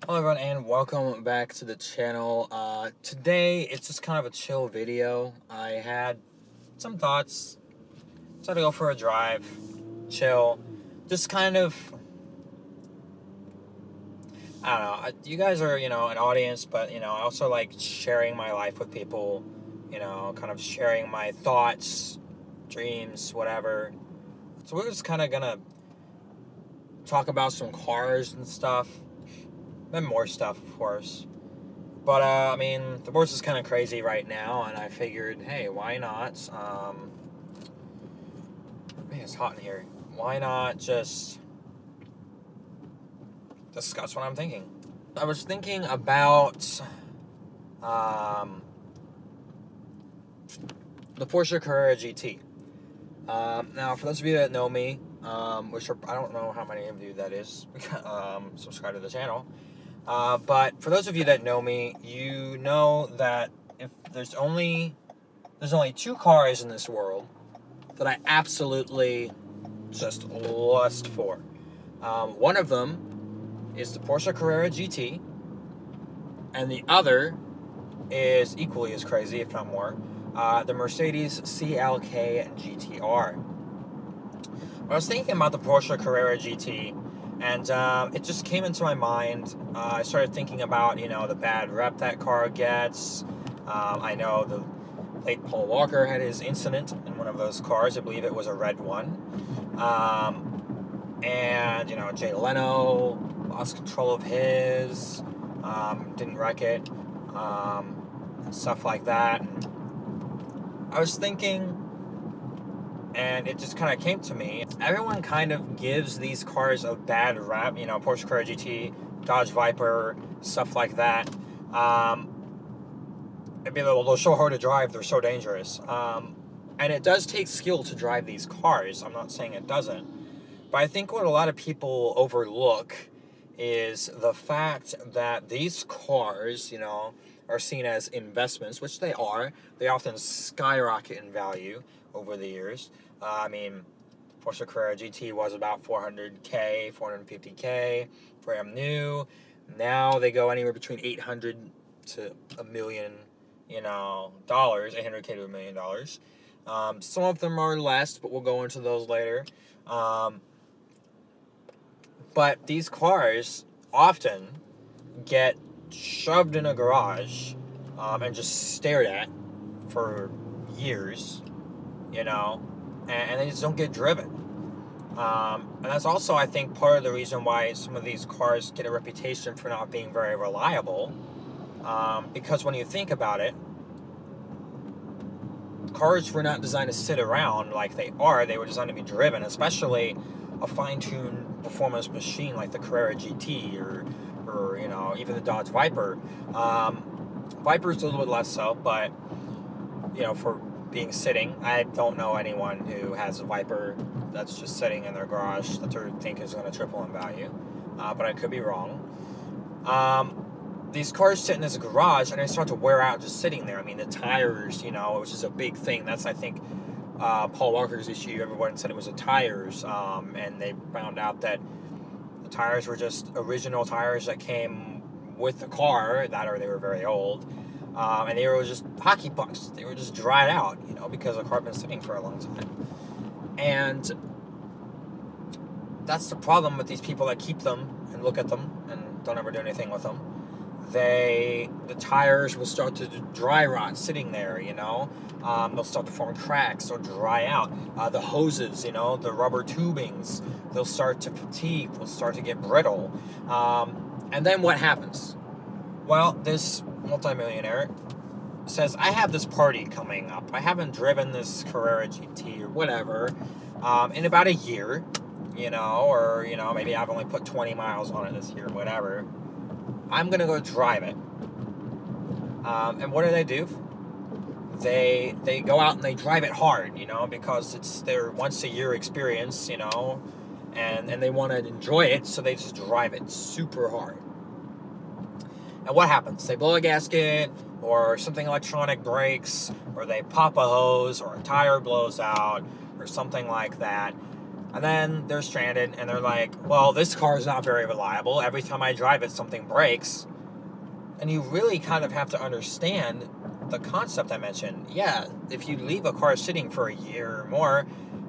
Hello everyone and welcome back to the channel. Today it's just kind of a chill video. I had some thoughts, decided to go for a drive, chill, just kind of, I don't know, you guys are, an audience, but, I also like sharing my life with people, kind of sharing my thoughts, dreams, whatever. So we're just kind of gonna talk about some cars and stuff, and more stuff, of course. But, the world is kind of crazy right now, and I figured, hey, why not? Man, it's hot in here. Why not just discuss what I'm thinking? I was thinking about the Porsche Carrera GT. Now, for those of you that know me, which are, I don't know how many of you that is, subscribe to the channel. But for those of you that know me, you know that if there's only two cars in this world that I absolutely just lust for. One of them is the Porsche Carrera GT, and the other is equally as crazy, if not more, the Mercedes CLK GTR. I was thinking about the Porsche Carrera GT, and it just came into my mind. I started thinking about, the bad rep that car gets. I know the late Paul Walker had his incident in one of those cars. I believe it was a red one. And, Jay Leno lost control of his, didn't wreck it, stuff like that. And I was thinking, and it just kind of came to me, everyone kind of gives these cars a bad rap, Porsche Carrera GT, Dodge Viper, stuff like that. They're so hard to drive, they're so dangerous. And it does take skill to drive these cars. I'm not saying it doesn't. But I think what a lot of people overlook is the fact that these cars, are seen as investments, which they are. They often skyrocket in value over the years. Porsche Carrera GT was about 400K, 450K, brand new. Now they go anywhere between 800 to a million, dollars, 800K to $1 million. Some of them are less, but we'll go into those later. But these cars often get shoved in a garage and just stared at for years, and they just don't get driven. And that's also, I think, part of the reason why some of these cars get a reputation for not being very reliable. Because when you think about it, cars were not designed to sit around like they are. They were designed to be driven, especially a fine-tuned performance machine like the Carrera GT or even the Dodge Viper. Viper's a little bit less so, but for being sitting, I don't know anyone who has a Viper that's just sitting in their garage that they think is going to triple in value, but I could be wrong. These cars sit in this garage and they start to wear out just sitting there. The tires, which is a big thing. That's, I think, Paul Walker's issue. Everyone said it was the tires, and they found out that the tires were just original tires that came with the car, or they were very old, and they were just hockey pucks. They were just dried out, because the car had been sitting for a long time. And that's the problem with these people that keep them and look at them and don't ever do anything with them. The tires will start to dry rot sitting there, they'll start to form cracks or dry out. The hoses, the rubber tubings, they'll start to fatigue, they'll start to get brittle. And then what happens? Well, this multimillionaire says, I have this party coming up. I haven't driven this Carrera GT or whatever in about a year, or, maybe I've only put 20 miles on it this year, whatever. I'm going to go drive it. And what do? They go out and they drive it hard, because it's their once-a-year experience, and they want to enjoy it, so they just drive it super hard. And what happens? They blow a gasket, or something electronic breaks, or they pop a hose, or a tire blows out, or something like that. And then they're stranded, and they're like, well, this car is not very reliable. Every time I drive it, something breaks. And you really kind of have to understand the concept I mentioned. Yeah, if you leave a car sitting for a year or more,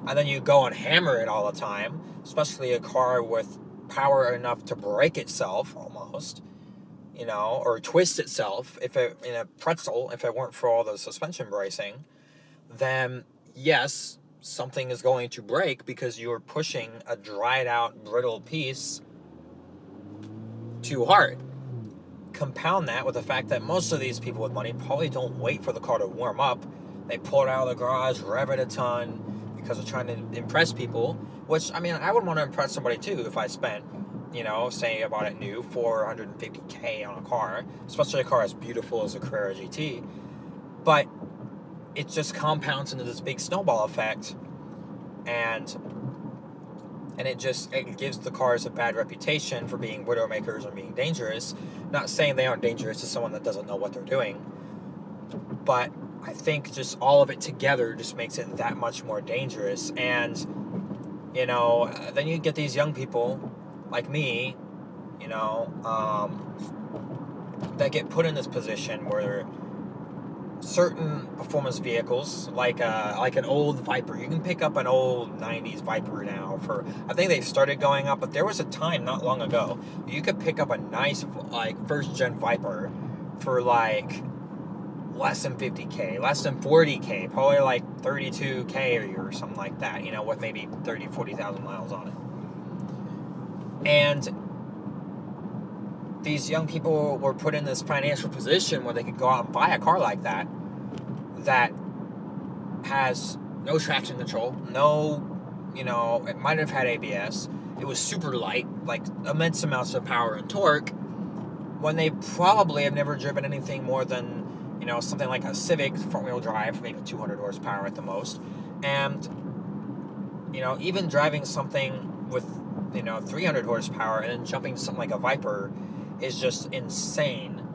and then you go and hammer it all the time, especially a car with power enough to break itself, almost, or twist itself, if it in a pretzel, if it weren't for all the suspension bracing, then yes, something is going to break because you're pushing a dried out, brittle piece too hard. Compound that with the fact that most of these people with money probably don't wait for the car to warm up. They pull it out of the garage, rev it a ton, because they're trying to impress people. Which, I mean, I would want to impress somebody too if I spent, say I bought it new, $450K on a car, especially a car as beautiful as a Carrera GT. But it just compounds into this big snowball effect, and it gives the cars a bad reputation for being widowmakers or being dangerous. Not saying they aren't dangerous to someone that doesn't know what they're doing, but I think just all of it together just makes it that much more dangerous. And then you get these young people like me, that get put in this position where certain performance vehicles, like an old Viper. You can pick up an old 90s Viper now for, I think they've started going up, but there was a time not long ago you could pick up a nice, first gen Viper for, less than 50K, less than 40K, probably, 32K or something like that, with maybe 40,000 miles on it. And these young people were put in this financial position where they could go out and buy a car like that has no traction control, it might have had ABS, it was super light, immense amounts of power and torque, when they probably have never driven anything more than, something like a Civic front-wheel drive, maybe 200 horsepower at the most, and, even driving something with, 300 horsepower and then jumping to something like a Viper is just insane.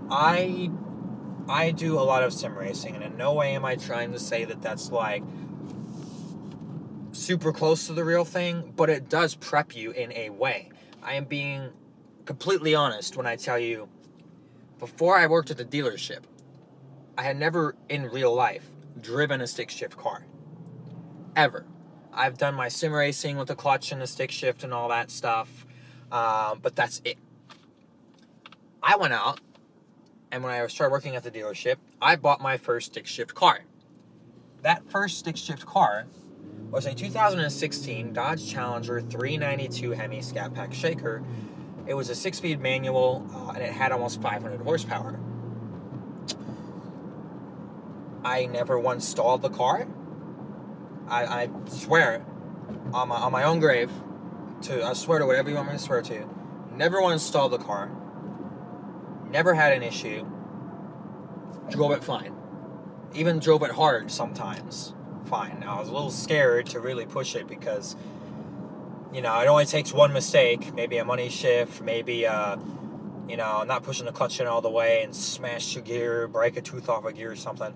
I do a lot of sim racing, and in no way am I trying to say that that's super close to the real thing, but it does prep you in a way. I am being completely honest when I tell you, before I worked at the dealership, I had never in real life driven a stick shift car. Ever. I've done my sim racing with the clutch and the stick shift and all that stuff, but that's it. I went out, and when I started working at the dealership, I bought my first stick shift car. That first stick shift car was a 2016 Dodge Challenger 392 Hemi Scat Pack Shaker. It was a 6-speed manual, and it had almost 500 horsepower. I never once stalled the car. I swear on my own grave, I swear to whatever you want me to swear to, never once stalled the car. Never had an issue. Drove it fine. Even drove it hard sometimes. Fine. Now, I was a little scared to really push it because, it only takes one mistake. Maybe a money shift. Maybe, not pushing the clutch in all the way and smash your gear, break a tooth off a gear or something.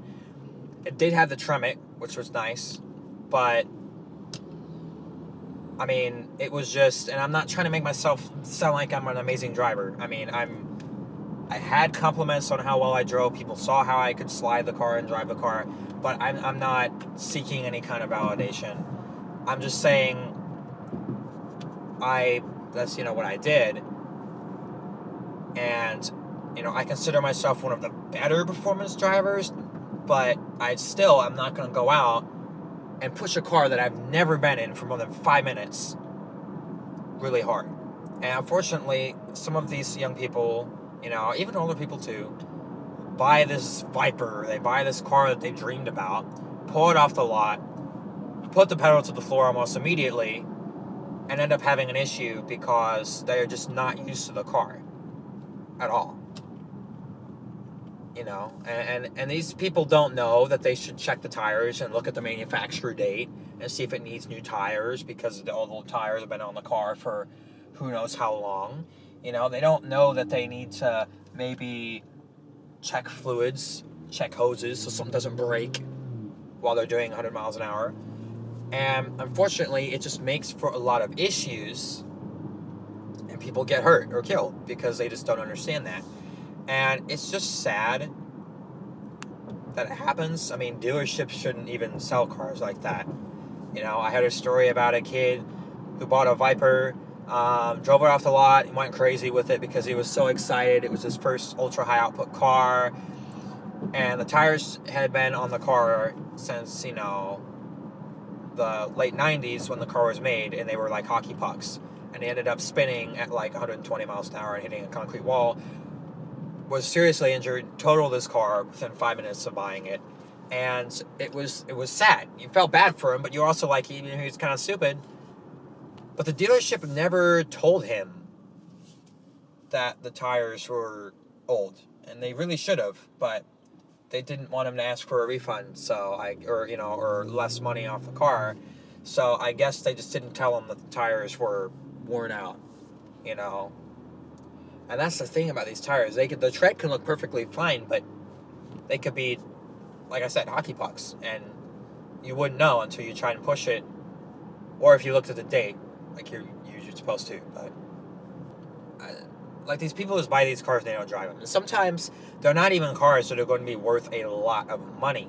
It did have the Tremec, which was nice. But, I mean, it was just, and I'm not trying to make myself sound like I'm an amazing driver. I mean, I had compliments on how well I drove. People saw how I could slide the car and drive the car, but I'm not seeking any kind of validation. I'm just saying that's what I did, and I consider myself one of the better performance drivers, but I'm not going to go out and push a car that I've never been in for more than 5 minutes really hard. And unfortunately, some of these young people, even older people too, buy this Viper, they buy this car that they dreamed about, pull it off the lot, put the pedal to the floor almost immediately, and end up having an issue because they're just not used to the car at all. And these people don't know that they should check the tires and look at the manufacturer date and see if it needs new tires, because the old tires have been on the car for who knows how long. They don't know that they need to maybe check fluids, check hoses so something doesn't break while they're doing 100 miles an hour. And unfortunately, it just makes for a lot of issues, and people get hurt or killed because they just don't understand that. And it's just sad that it happens. I mean, dealerships shouldn't even sell cars like that. You know, I heard a story about a kid who bought a Viper, drove it off the lot, and went crazy with it because he was so excited. It was his first ultra high output car, and the tires had been on the car since, you know, the late 90s when the car was made, and they were like hockey pucks. And he ended up spinning at like 120 miles an hour and hitting a concrete wall. Was seriously injured, totaled his car within 5 minutes of buying it. And it was sad. You felt bad for him, but you were also like, he was kind of stupid. But the dealership never told him that the tires were old, and they really should have, but they didn't want him to ask for a refund, or less money off the car. So I guess they just didn't tell him that the tires were worn out, you know. And that's the thing about these tires. The tread can look perfectly fine, but they could be, like I said, hockey pucks, and you wouldn't know until you try and push it, or if you looked at the date, like you're supposed to. But like these people just buy these cars and they don't drive them. And sometimes they're not even cars that are going to be worth a lot of money,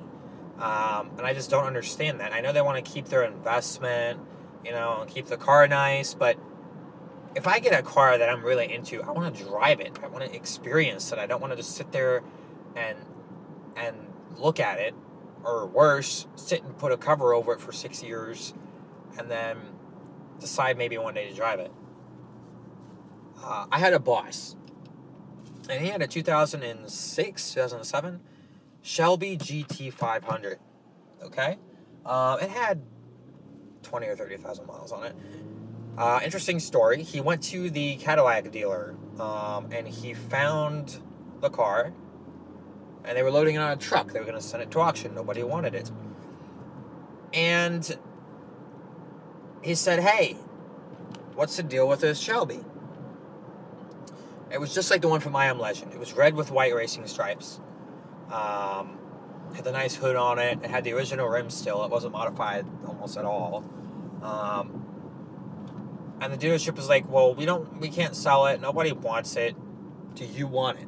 and I just don't understand that. I know they want to keep their investment, you know, and keep the car nice, but if I get a car that I'm really into, I want to drive it. I want to experience it. I don't want to just sit there and look at it, or worse, sit and put a cover over it for 6 years and then decide maybe one day to drive it. I had a boss, and he had a 2006, 2007 Shelby GT500. Okay? It had 20 or 30,000 miles on it. Interesting story. He went to the Cadillac dealer, and he found the car, and they were loading it on a truck. They were going to send it to auction. Nobody wanted it. And he said, "Hey, what's the deal with this Shelby?" It was just like the one from I Am Legend. It was red with white racing stripes. Had the nice hood on it. It had the original rims still. It wasn't modified almost at all. And the dealership was like, "Well, we can't sell it. Nobody wants it. Do you want it?"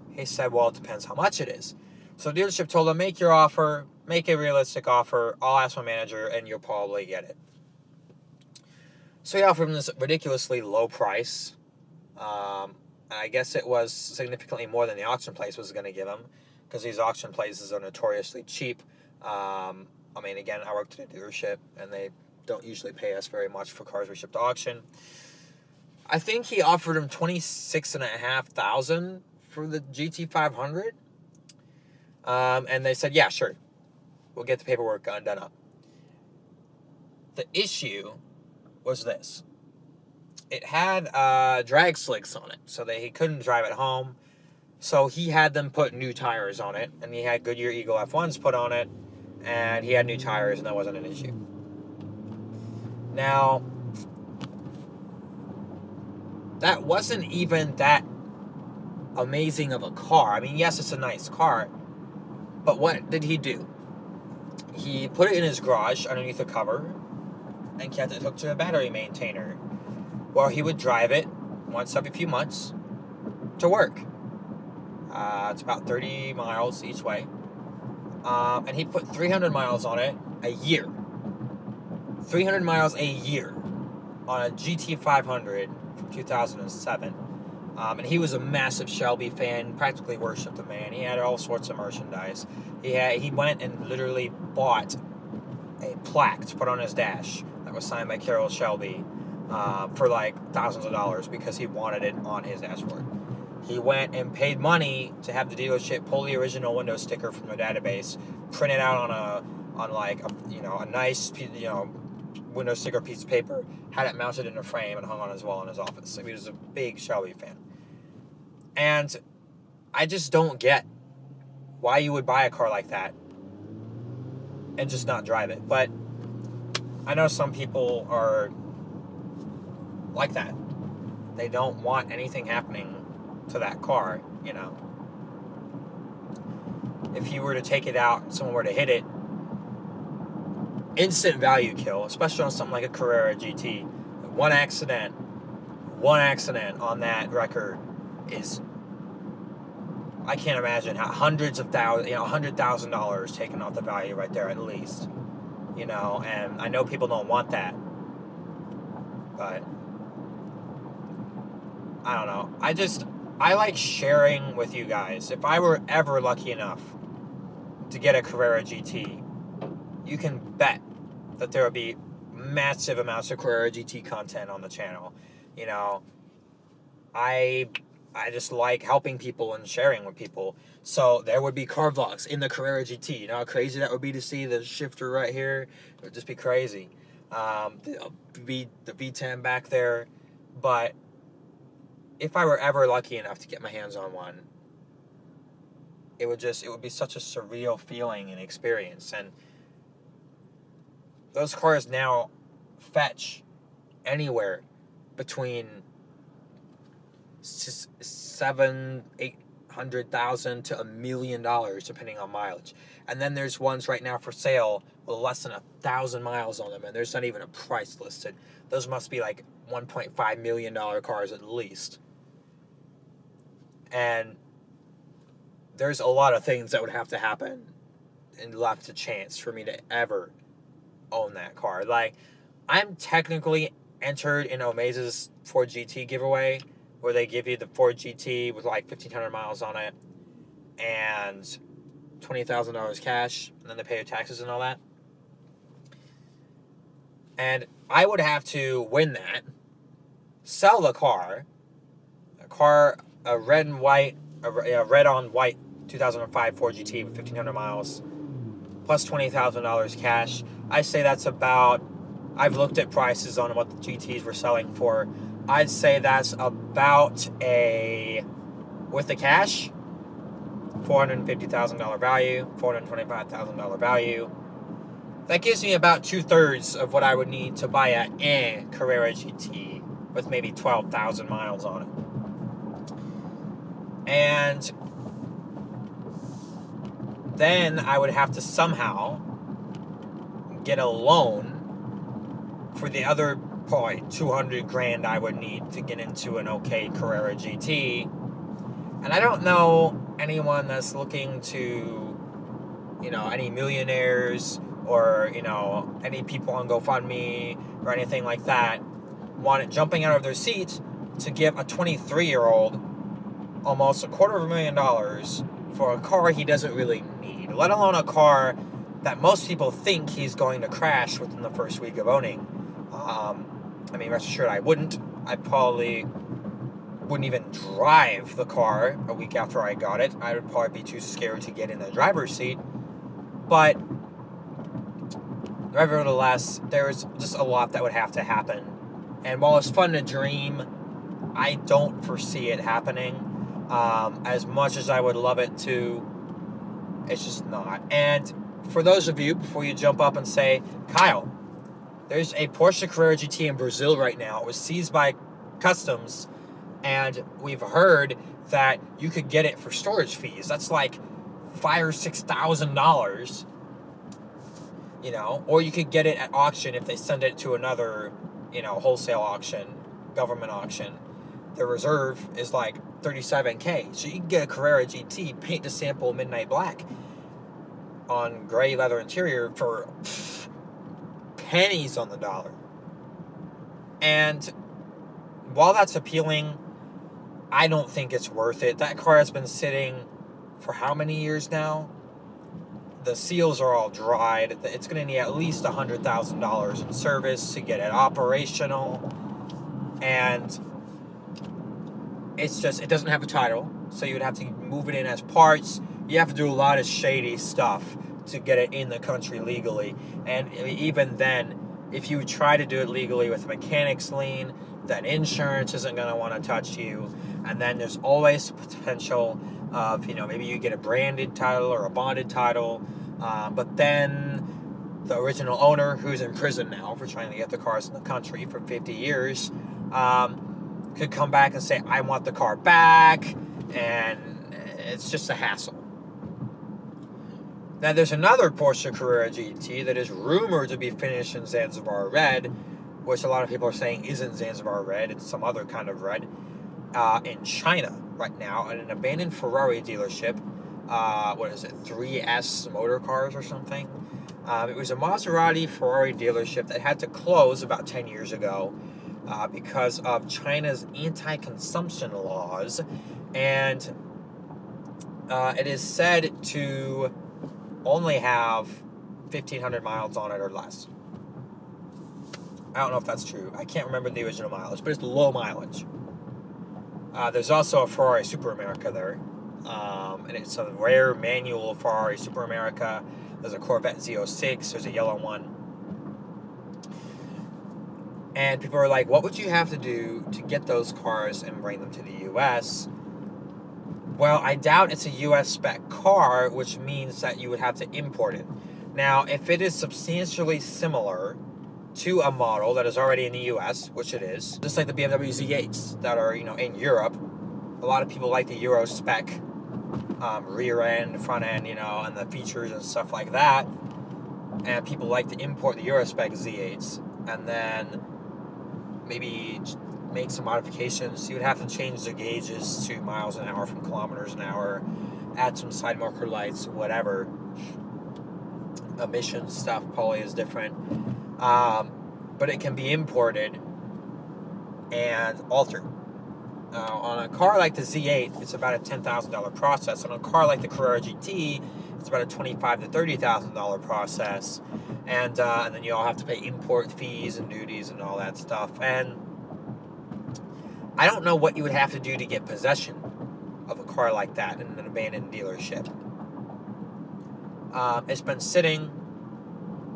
He said, "Well, it depends how much it is." So the dealership told him, "Make your offer. Make a realistic offer. I'll ask my manager, and you'll probably get it." So he offered him this ridiculously low price. And I guess it was significantly more than the auction place was going to give him, because these auction places are notoriously cheap. I mean, again, I worked at a dealership, and they don't usually pay us very much for cars we ship to auction. I think he offered him $26,500 for the GT500. And they said, "Yeah, sure. We'll get the paperwork done up." The issue was this. It had drag slicks on it, so that he couldn't drive it home. So he had them put new tires on it, and he had Goodyear Eagle F1s put on it, and he had new tires, and that wasn't an issue. Now, that wasn't even that amazing of a car. I mean, yes, it's a nice car, but what did he do? He put it in his garage underneath the cover and kept it hooked to a battery maintainer, where he would drive it once every few months to work. It's about 30 miles each way. And he put 300 miles on it a year. 300 miles a year on a GT500 from 2007. And he was a massive Shelby fan, practically worshipped the man. He had all sorts of merchandise. He went and literally bought a plaque to put on his dash that was signed by Carroll Shelby for like thousands of dollars, because he wanted it on his dashboard. He went and paid money to have the dealership pull the original window sticker from the database, print it out on a nice window sticker piece of paper, had it mounted in a frame and hung on his wall in his office. I mean, he was a big Shelby fan. And I just don't get why you would buy a car like that and just not drive it. But I know some people are like that. They don't want anything happening to that car, you know. If you were to take it out and someone were to hit it, instant value kill, especially on something like a Carrera GT. One accident on that record is, I can't imagine how hundreds of thousands, $100,000 taken off the value right there at least, and I know people don't want that, but I don't know. I like sharing with you guys. If I were ever lucky enough to get a Carrera GT, you can bet that there will be massive amounts of Carrera GT content on the channel. I just like helping people and sharing with people. So there would be car vlogs in the Carrera GT. You know how crazy that would be to see the shifter right here? It would just be crazy. The V10 back there. But if I were ever lucky enough to get my hands on one, it would be such a surreal feeling and experience. And those cars now fetch anywhere between $700,000-$800,000 to $1 million, depending on mileage. And then there's ones right now for sale with less than 1,000 miles on them, and there's not even a price listed. Those must be like $1.5 million cars at least. And there's a lot of things that would have to happen and left to chance for me to ever own that car. Like, I'm technically entered in Omaze's Ford GT giveaway, where they give you the Ford GT with like 1,500 miles on it and $20,000 cash, and then they pay your taxes and all that. And I would have to win that, sell the car, a red on white 2005 Ford GT with 1,500 miles, plus $20,000 cash. I say that's about, I've looked at prices on what the GTs were selling for. I'd say that's about with the cash, $450,000 value, $425,000 value. That gives me about 2/3 of what I would need to buy a Carrera GT with maybe 12,000 miles on it. And then I would have to somehow get a loan for the other probably $200,000 I would need to get into an okay Carrera GT. And I don't know anyone that's looking to, any millionaires or, any people on GoFundMe or anything like that jumping out of their seat to give a 23-year-old almost $250,000 for a car he doesn't really need, let alone a car that most people think he's going to crash within the first week of owning. Rest assured I wouldn't. I probably wouldn't even drive the car a week after I got it. I would probably be too scared to get in the driver's seat. But nevertheless, there's just a lot that would have to happen. And while it's fun to dream, I don't foresee it happening. As much as I would love it to, it's just not. And for those of you, before you jump up and say, Kyle, there's a Porsche Carrera GT in Brazil right now. It was seized by customs, and we've heard that you could get it for storage fees. That's like $5,000 or $6,000, or you could get it at auction if they send it to another, wholesale auction, government auction. The reserve is like $37,000. So you can get a Carrera GT, paint the sample midnight black on gray leather interior for pennies on the dollar. And while that's appealing, I don't think it's worth it. That car has been sitting for how many years now? The seals are all dried. It's going to need at least $100,000 in service to get it operational. And it doesn't have a title, so you would have to move it in as parts. You have to do a lot of shady stuff to get it in the country legally. And even then, if you try to do it legally with a mechanics lien, then insurance isn't going to want to touch you. And then there's always the potential of, maybe you get a branded title or a bonded title. But then the original owner, who's in prison now for trying to get the cars in the country for 50 years, could come back and say, I want the car back. And it's just a hassle. Now, there's another Porsche Carrera GT that is rumored to be finished in Zanzibar red, which a lot of people are saying isn't Zanzibar red, it's some other kind of red, in China right now at an abandoned Ferrari dealership. What is it, 3S Motor Cars or something? It was a Maserati Ferrari dealership that had to close about 10 years ago because of China's anti-consumption laws, and it is said to only have 1,500 miles on it or less. I don't know if that's true. I can't remember the original mileage, but it's low mileage. There's also a Ferrari Super America there, and it's a rare manual Ferrari Super America. There's a Corvette Z06. There's a yellow one. And people are like, what would you have to do to get those cars and bring them to the U.S.? Well, I doubt it's a U.S. spec car, which means that you would have to import it. Now, if it is substantially similar to a model that is already in the U.S., which it is, just like the BMW Z8s that are, in Europe, a lot of people like the Euro spec rear end, front end, and the features and stuff like that. And people like to import the Euro spec Z8s and then maybe make some modifications. You would have to change the gauges to miles an hour from kilometers an hour, add some side marker lights, whatever. Emission stuff probably is different. But it can be imported and altered. On a car like the Z8, it's about a $10,000 process. On a car like the Carrera GT, it's about a $25,000 to $30,000 process. And then you all have to pay import fees and duties and all that stuff. And I don't know what you would have to do to get possession of a car like that in an abandoned dealership. It's been sitting.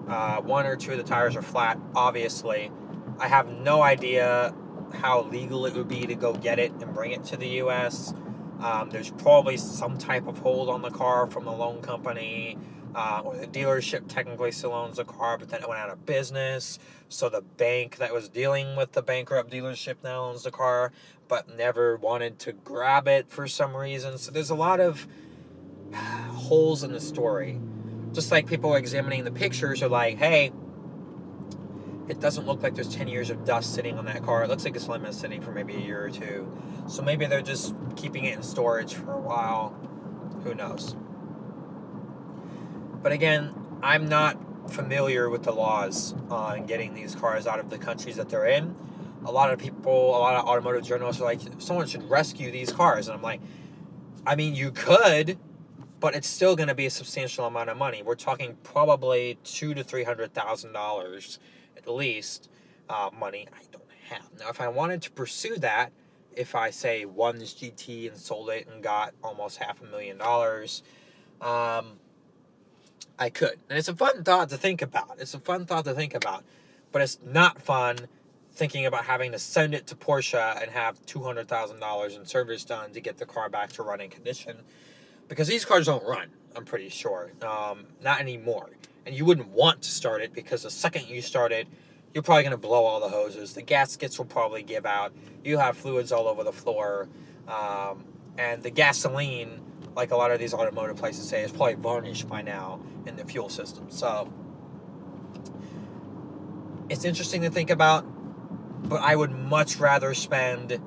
One or two of the tires are flat, obviously. I have no idea how legal it would be to go get it and bring it to the U.S. There's probably some type of hold on the car from the loan company, or the dealership technically still owns the car, but then it went out of business. So the bank that was dealing with the bankrupt dealership now owns the car, but never wanted to grab it for some reason. So there's a lot of holes in the story. Just like people examining the pictures are like, hey, it doesn't look like there's 10 years of dust sitting on that car. It looks like it's limit sitting for maybe a year or two. So maybe they're just keeping it in storage for a while. Who knows? But again, I'm not familiar with the laws on getting these cars out of the countries that they're in. A lot of people, a lot of automotive journalists are like, someone should rescue these cars. And I'm like, I mean, you could, but it's still going to be a substantial amount of money. We're talking probably $200,000 to $300,000 at least money I don't have. Now, if I wanted to pursue that, if I say won this GT and sold it and got almost $500,000, I could. And it's a fun thought to think about. But it's not fun thinking about having to send it to Porsche and have $200,000 in service done to get the car back to running condition. Because these cars don't run, I'm pretty sure. Not anymore. And you wouldn't want to start it because the second you start it, you're probably going to blow all the hoses. The gaskets will probably give out. You have fluids all over the floor. And the gasoline, like a lot of these automotive places say, is probably varnished by now in the fuel system. So it's interesting to think about, but I would much rather spend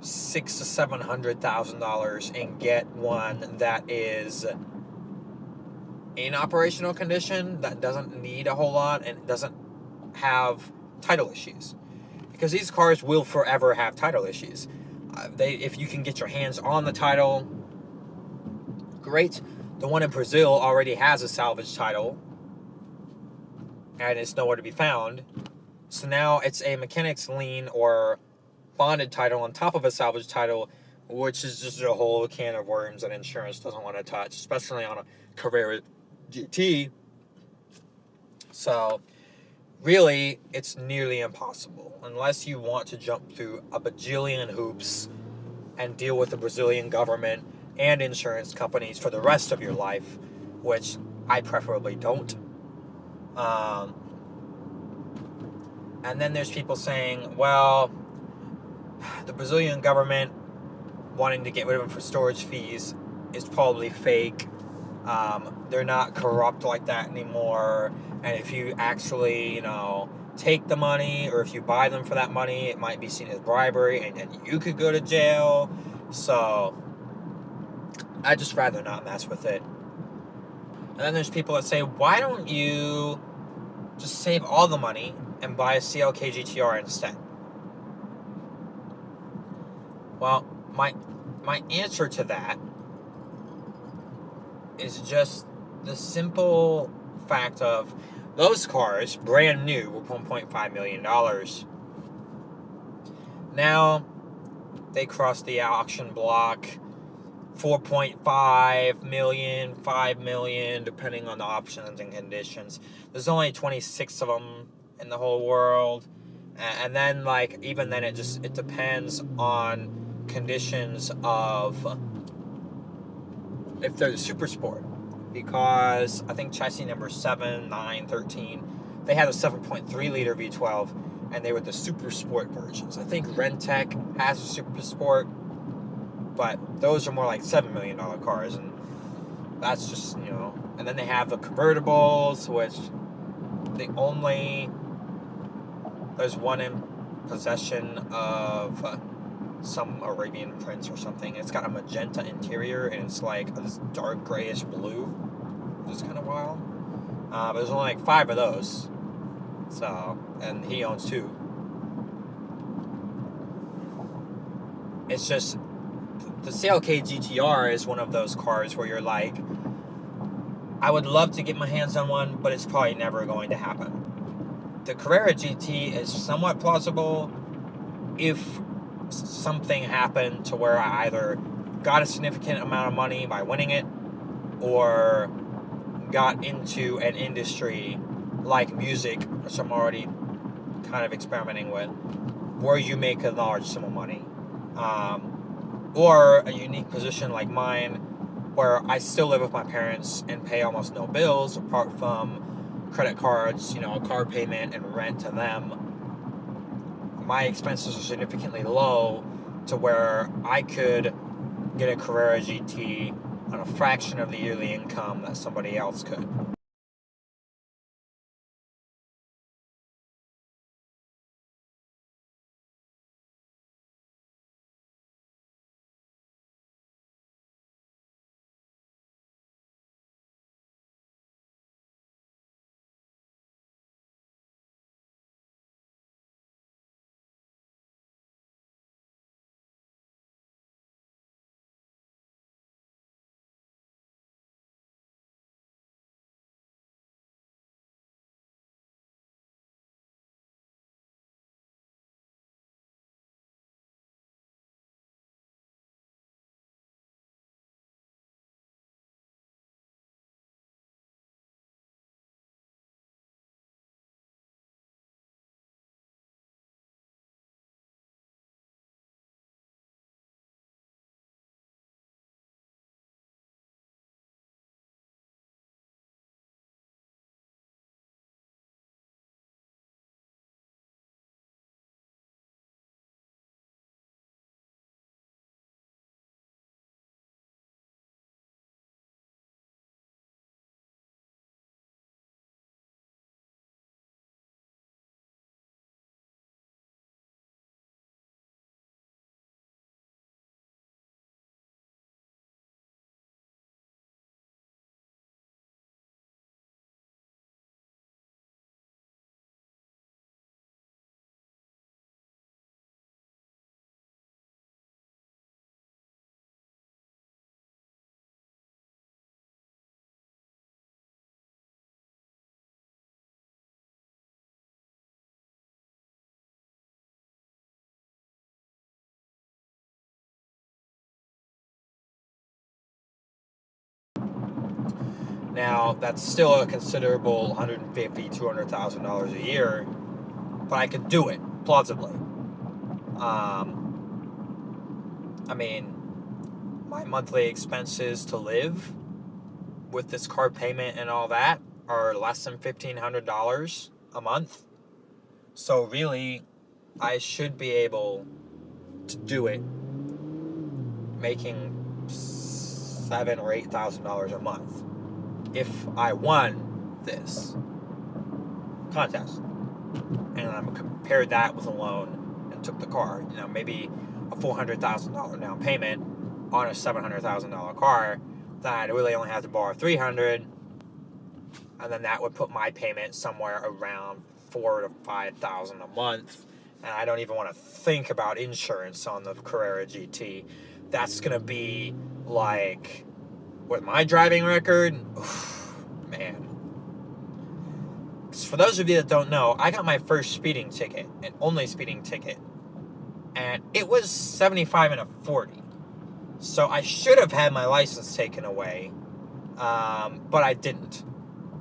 $600,000 to $700,000 and get one that is in operational condition, that doesn't need a whole lot and doesn't have title issues, because these cars will forever have title issues. If you can get your hands on the title, great. The one in Brazil already has a salvage title and it's nowhere to be found, so now it's a mechanic's lien or bonded title on top of a salvage title, which is just a whole can of worms that insurance doesn't want to touch, especially on a Carrera GT. So really, it's nearly impossible unless you want to jump through a bajillion hoops and deal with the Brazilian government and insurance companies for the rest of your life, which I preferably don't. And then there's people saying, well, the Brazilian government wanting to get rid of them for storage fees is probably fake. They're not corrupt like that anymore. And if you actually, take the money, or if you buy them for that money, it might be seen as bribery, and you could go to jail. So I'd just rather not mess with it. And then there's people that say, why don't you just save all the money and buy a CLK GTR instead? Well, my answer to that is just the simple fact of those cars, brand new, were $1.5 million. Now, they cross the auction block, 4.5 million, 5 million, depending on the options and conditions. There's only 26 of them in the whole world. And then, even then, it depends on conditions of if they're the super sport. Because I think chassis number 7, 9, 13, they had a 7.3 liter V12, and they were the super sport versions. I think Rentec has a super sport, but those are more like $7 million cars, and that's just, and then they have the convertibles, which there's one in possession of some Arabian prince or something. It's got a magenta interior, and it's like this dark grayish blue, which is kind of wild. But there's only 5 of those, so, and he owns 2. It's just, the CLK GTR is one of those cars where you're like, I would love to get my hands on one, but it's probably never going to happen. The Carrera GT is somewhat plausible if something happened to where I either got a significant amount of money by winning it, or got into an industry like music, which I'm already kind of experimenting with, where you make a large sum of money. Or a unique position like mine, where I still live with my parents and pay almost no bills apart from credit cards, a car payment and rent to them. My expenses are significantly low to where I could get a Carrera GT on a fraction of the yearly income that somebody else could. Now, that's still a considerable $150,000, $200,000 a year, but I could do it plausibly. I mean, my monthly expenses to live with this car payment and all that are less than $1,500 a month. So really, I should be able to do it making $7,000 or $8,000 a month. if I won this contest, and I compared that with a loan and took the car, maybe a $400,000 down payment on a $700,000 car, then I'd really only have to borrow $300,000, and then that would put my payment somewhere around $4,000 to $5,000 a month. And I don't even want to think about insurance on the Carrera GT. That's gonna be like, with my driving record, man. For those of you that don't know, I got my first speeding ticket, and only speeding ticket, and it was 75 and a 40. So I should have had my license taken away, but I didn't,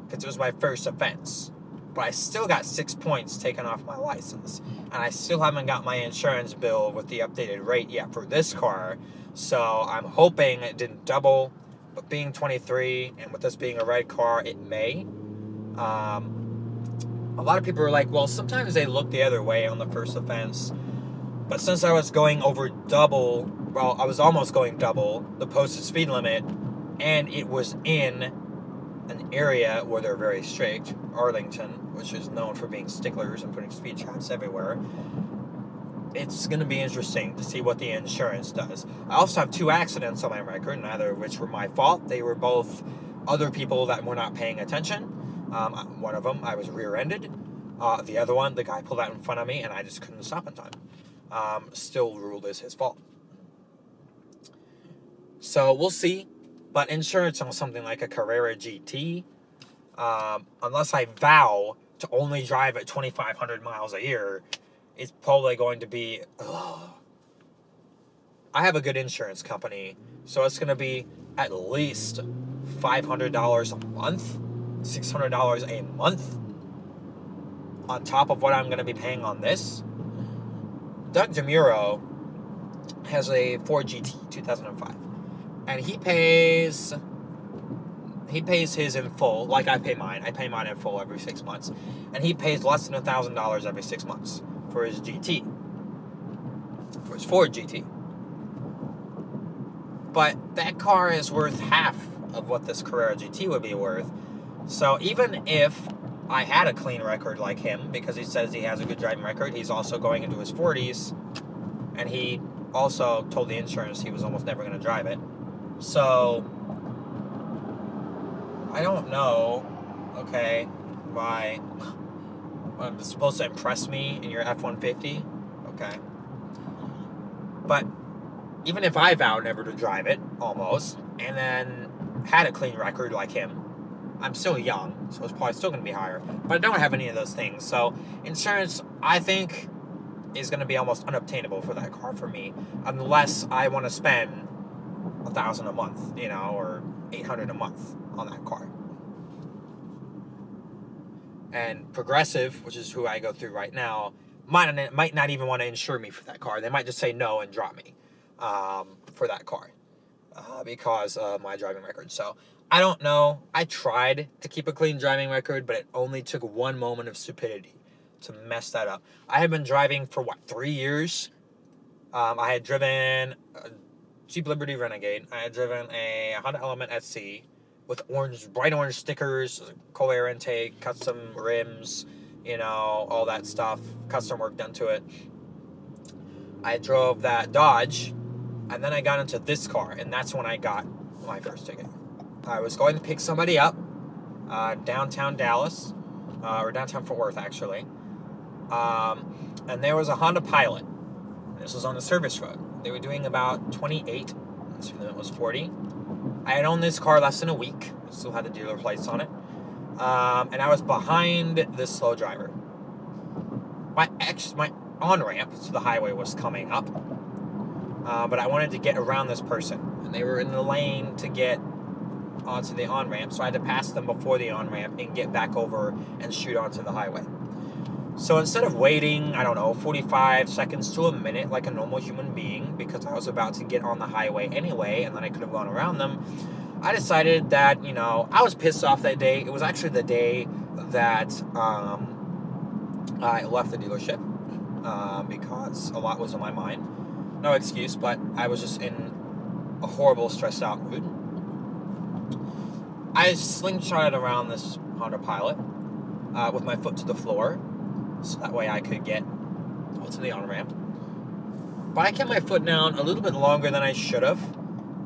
because it was my first offense. But I still got 6 points taken off my license, and I still haven't got my insurance bill with the updated rate yet for this car. So I'm hoping it didn't double, but being 23 and with this being a red car, it may. A lot of people are like, well, sometimes they look the other way on the first offense. But since I was going over double, well, I was almost going double the posted speed limit, and it was in an area where they're very strict, Arlington, which is known for being sticklers and putting speed traps everywhere, it's going to be interesting to see what the insurance does. I also have 2 accidents on my record, neither of which were my fault. They were both other people that were not paying attention. One of them, I was rear-ended. The other one, the guy pulled out in front of me, and I just couldn't stop in time. Still ruled as his fault. So we'll see. But insurance on something like a Carrera GT, unless I vow to only drive at 2,500 miles a year, it's probably going to be... I have a good insurance company, so it's going to be at least $500 a month, $600 a month, on top of what I'm going to be paying on this. Doug DeMuro has a Ford GT 2005, and he pays his in full, like I pay mine. I pay mine in full every 6 months, and he pays less than $1,000 every 6 months for his GT, for his Ford GT. But that car is worth half of what this Carrera GT would be worth. So even if I had a clean record like him, because he says he has a good driving record, he's also going into his 40s, and he also told the insurance he was almost never going to drive it. So, I don't know, okay, why it's supposed to impress me in your F-150, okay. But even if I vowed never to drive it, almost, and then had a clean record like him, I'm still young, so it's probably still going to be higher. But I don't have any of those things. So insurance, I think, is going to be almost unobtainable for that car for me, unless I want to spend $1,000 a month, or $800 a month on that car. And Progressive, which is who I go through right now, might not even want to insure me for that car. They might just say no and drop me for that car because of my driving record. So I don't know. I tried to keep a clean driving record, but it only took one moment of stupidity to mess that up. I had been driving for, 3 years? I had driven a Jeep Liberty Renegade. I had driven a Honda Element SC with bright orange stickers, cold air intake, custom rims, all that stuff, custom work done to it. I drove that Dodge, and then I got into this car, and that's when I got my first ticket. I was going to pick somebody up, downtown Dallas, or downtown Fort Worth, actually. And there was a Honda Pilot. This was on the service road. They were doing about 28. This limit was 40. I had owned this car less than a week. I still had the dealer plates on it. And I was behind this slow driver. My on-ramp to the highway was coming up. But I wanted to get around this person. And they were in the lane to get onto the on-ramp, so I had to pass them before the on-ramp and get back over and shoot onto the highway. So instead of waiting, 45 seconds to a minute like a normal human being, because I was about to get on the highway anyway, and then I could have gone around them, I decided that, I was pissed off that day. It was actually the day that I left the dealership, because a lot was on my mind. No excuse, but I was just in a horrible, stressed out mood. I slingshotted around this Honda Pilot with my foot to the floor, so that way I could get to the on-ramp. But I kept my foot down a little bit longer than I should have,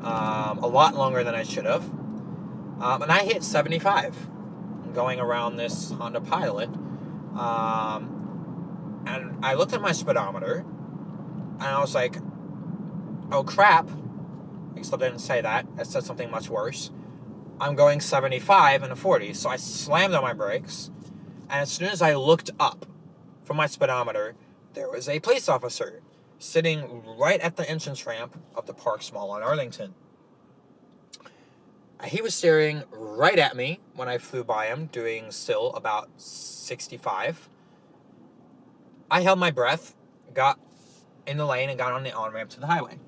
a lot longer than I should have, and I hit 75 going around this Honda Pilot, and I looked at my speedometer, and I was like, oh crap, except I didn't say that, I said something much worse. I'm going 75 in a 40, so I slammed on my brakes, and as soon as I looked up from my speedometer, there was a police officer sitting right at the entrance ramp of the Parks Mall in Arlington. He was staring right at me when I flew by him, doing still about 65. I held my breath, got in the lane, and got on the on-ramp to the highway.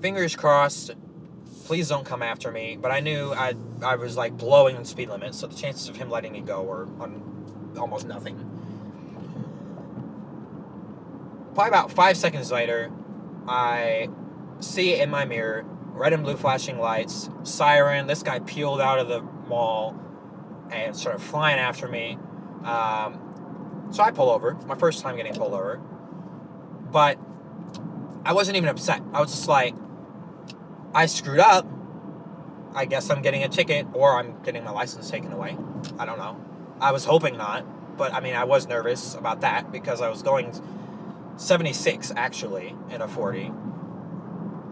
Fingers crossed, please don't come after me, but I knew I was like blowing the speed limit, so the chances of him letting me go were almost nothing. Probably about 5 seconds later, I see in my mirror, red and blue flashing lights, siren, this guy peeled out of the mall and started flying after me. So I pull over, my first time getting pulled over, but I wasn't even upset. I was just like, I screwed up, I guess I'm getting a ticket, or I'm getting my license taken away. I don't know. I was hoping not, but I mean, I was nervous about that because I was going 76 actually in a 40.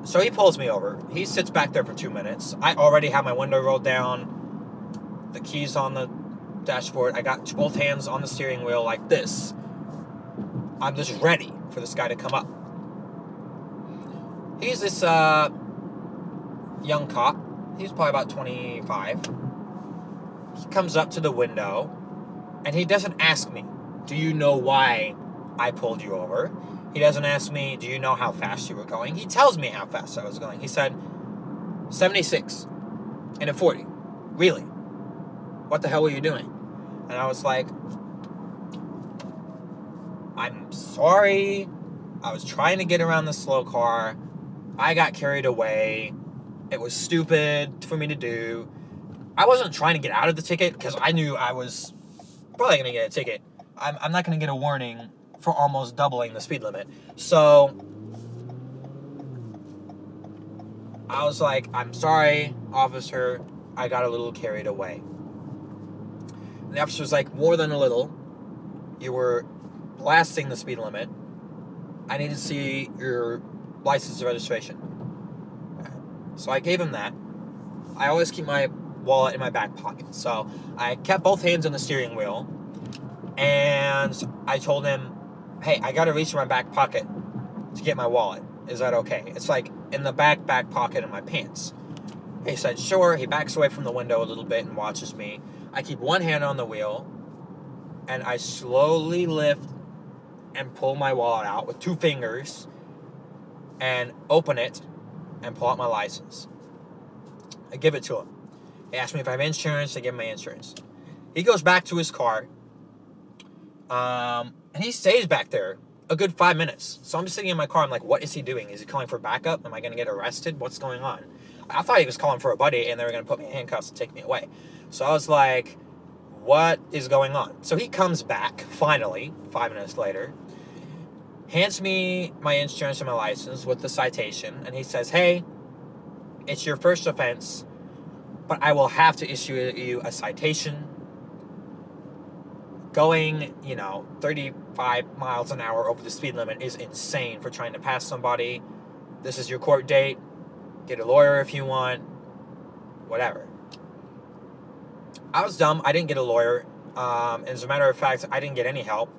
So he pulls me over. He sits back there for 2 minutes. I already have my window rolled down, the keys on the dashboard. I got both hands on the steering wheel like this. I'm just ready for this guy to come up. He's this young cop. He's probably about 25. He comes up to the window, and he doesn't ask me, do you know why I pulled you over? He doesn't ask me, do you know how fast you were going? He tells me how fast I was going. He said, 76 in a 40. Really? What the hell were you doing? And I was like, I'm sorry. I was trying to get around the slow car. I got carried away. It was stupid for me to do. I wasn't trying to get out of the ticket because I knew I was probably going to get a ticket. I'm not going to get a warning for almost doubling the speed limit. So I was like, I'm sorry, officer. I got a little carried away. And the officer was like, more than a little. You were blasting the speed limit. I need to see your license and registration. So I gave him that. I always keep my wallet in my back pocket. So I kept both hands on the steering wheel. And I told him, hey, I got to reach in my back pocket to get my wallet. Is that okay? It's like in the back pocket of my pants. He said, sure. He backs away from the window a little bit and watches me. I keep one hand on the wheel, and I slowly lift and pull my wallet out with 2 fingers and open it and pull out my license. I give it to him. He asked me if I have insurance. I give him my insurance. He goes back to his car, and he stays back there a good 5 minutes. So I'm just sitting in my car. I'm like, what is he doing? Is he calling for backup? Am I going to get arrested? What's going on? I thought he was calling for a buddy, and they were going to put me in handcuffs and take me away. So I was like, what is going on? So he comes back, finally, 5 minutes later, hands me my insurance and my license with the citation, and he says, hey, it's your first offense, but I will have to issue you a citation. Going, 35 miles an hour over the speed limit is insane for trying to pass somebody. This is your court date. Get a lawyer if you want. Whatever. I was dumb. I didn't get a lawyer. As a matter of fact, I didn't get any help.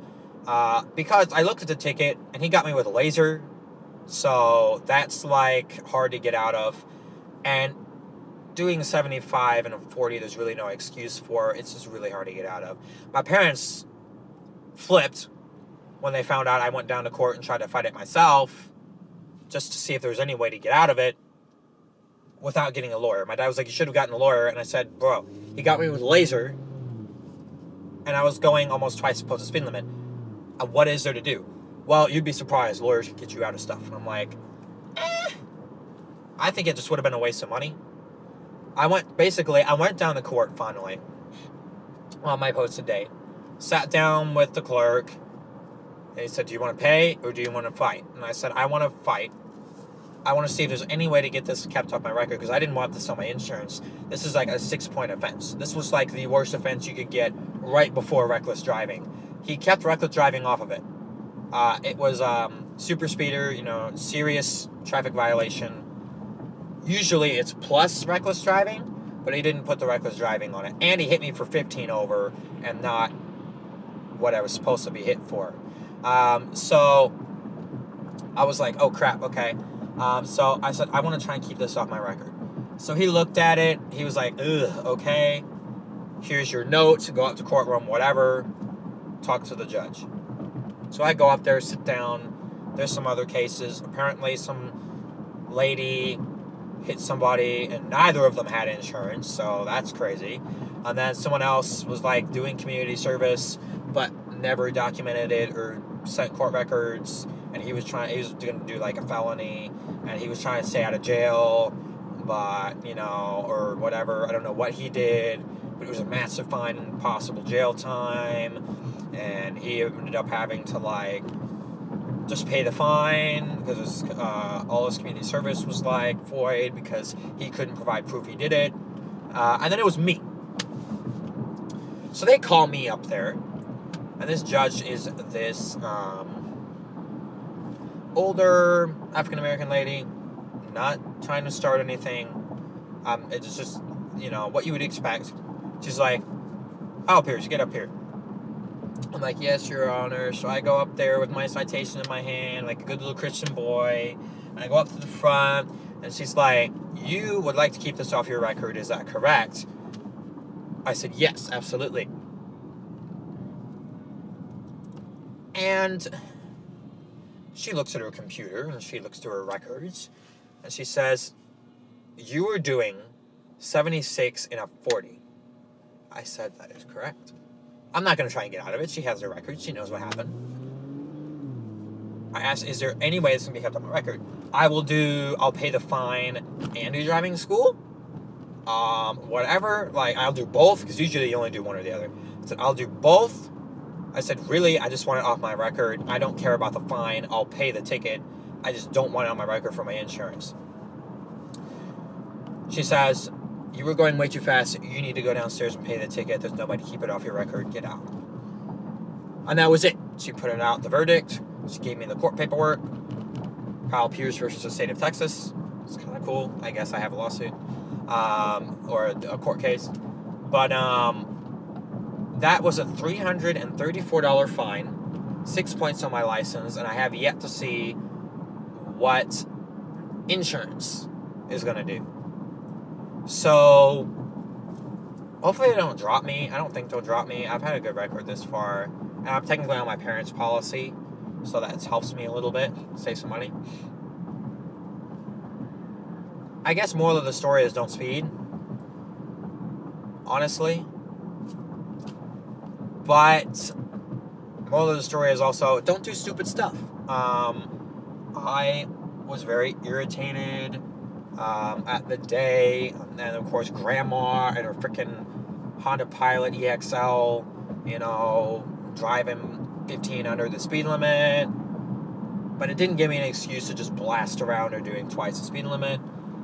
Because I looked at the ticket, and he got me with a laser. So that's, hard to get out of. And doing 75 and a 40, there's really no excuse for. It's just really hard to get out of. My parents flipped when they found out I went down to court and tried to fight it myself, just to see if there was any way to get out of it without getting a lawyer. My dad was like, you should have gotten a lawyer. And I said, bro, he got me with a laser, and I was going almost twice the speed limit. What is there to do? Well, you'd be surprised. Lawyers can get you out of stuff. And I'm like, I think it just would have been a waste of money. I went down to court finally on my posted date. Sat down with the clerk, and he said, do you want to pay or do you want to fight? And I said, I want to fight. I want to see if there's any way to get this kept off my record, because I didn't want this on my insurance. This is like a 6-point offense. This was like the worst offense you could get right before reckless driving. He kept reckless driving off of it. It was super speeder, serious traffic violation. Usually it's plus reckless driving, but he didn't put the reckless driving on it. And he hit me for 15 over and not what I was supposed to be hit for. So I was like, oh crap, okay. So I said, I want to try and keep this off my record. So he looked at it. He was like, ugh, okay. Here's your notes. Go up to courtroom, whatever. Talk to the judge. So I go up there, sit down. There's some other cases. Apparently some lady hit somebody and neither of them had insurance, so that's crazy. And then someone else was like doing community service but never documented it or sent court records, and he was going to do like a felony, and he was trying to stay out of jail, but or whatever. I don't know what he did, but it was a massive fine and possible jail time, and he ended up having to like just pay the fine because all his community service was like void because he couldn't provide proof he did it. And then it was me. So they call me up there, and this judge is this older African-American lady, not trying to start anything. It's just, what you would expect. She's like, oh, Pierce, get up here. I'm like, yes, Your Honor. So I go up there with my citation in my hand, like a good little Christian boy. And I go up to the front, and she's like, you would like to keep this off your record, is that correct? I said, yes, absolutely. And she looks at her computer, and she looks through her records, and she says, you were doing 76 in a 40. I said, that is correct. I'm not going to try and get out of it. She has her record. She knows what happened. I asked, is there any way this can be kept on my record? I'll pay the fine and do driving school. Whatever. Like, I'll do both, because usually you only do one or the other. I said, I'll do both. I said, really? I just want it off my record. I don't care about the fine. I'll pay the ticket. I just don't want it on my record for my insurance. She says, you were going way too fast. You need to go downstairs and pay the ticket. There's no way to keep it off your record. Get out. And that was it. She put it out, the verdict. She gave me the court paperwork. Kyle Pierce versus the state of Texas. It's kind of cool. I guess I have a lawsuit. Or a court case. But that was a $334 fine. 6 points on my license. And I have yet to see what insurance is going to do. So, hopefully they don't drop me. I don't think they'll drop me. I've had a good record this far. And I'm technically on my parents' policy, so that helps me a little bit. Save some money. I guess moral of the story is don't speed. Honestly. But, moral of the story is also don't do stupid stuff. I was very irritated at the day, and of course grandma and her freaking Honda Pilot EXL, driving 15 under the speed limit, but it didn't give me an excuse to just blast around or doing twice the speed limit.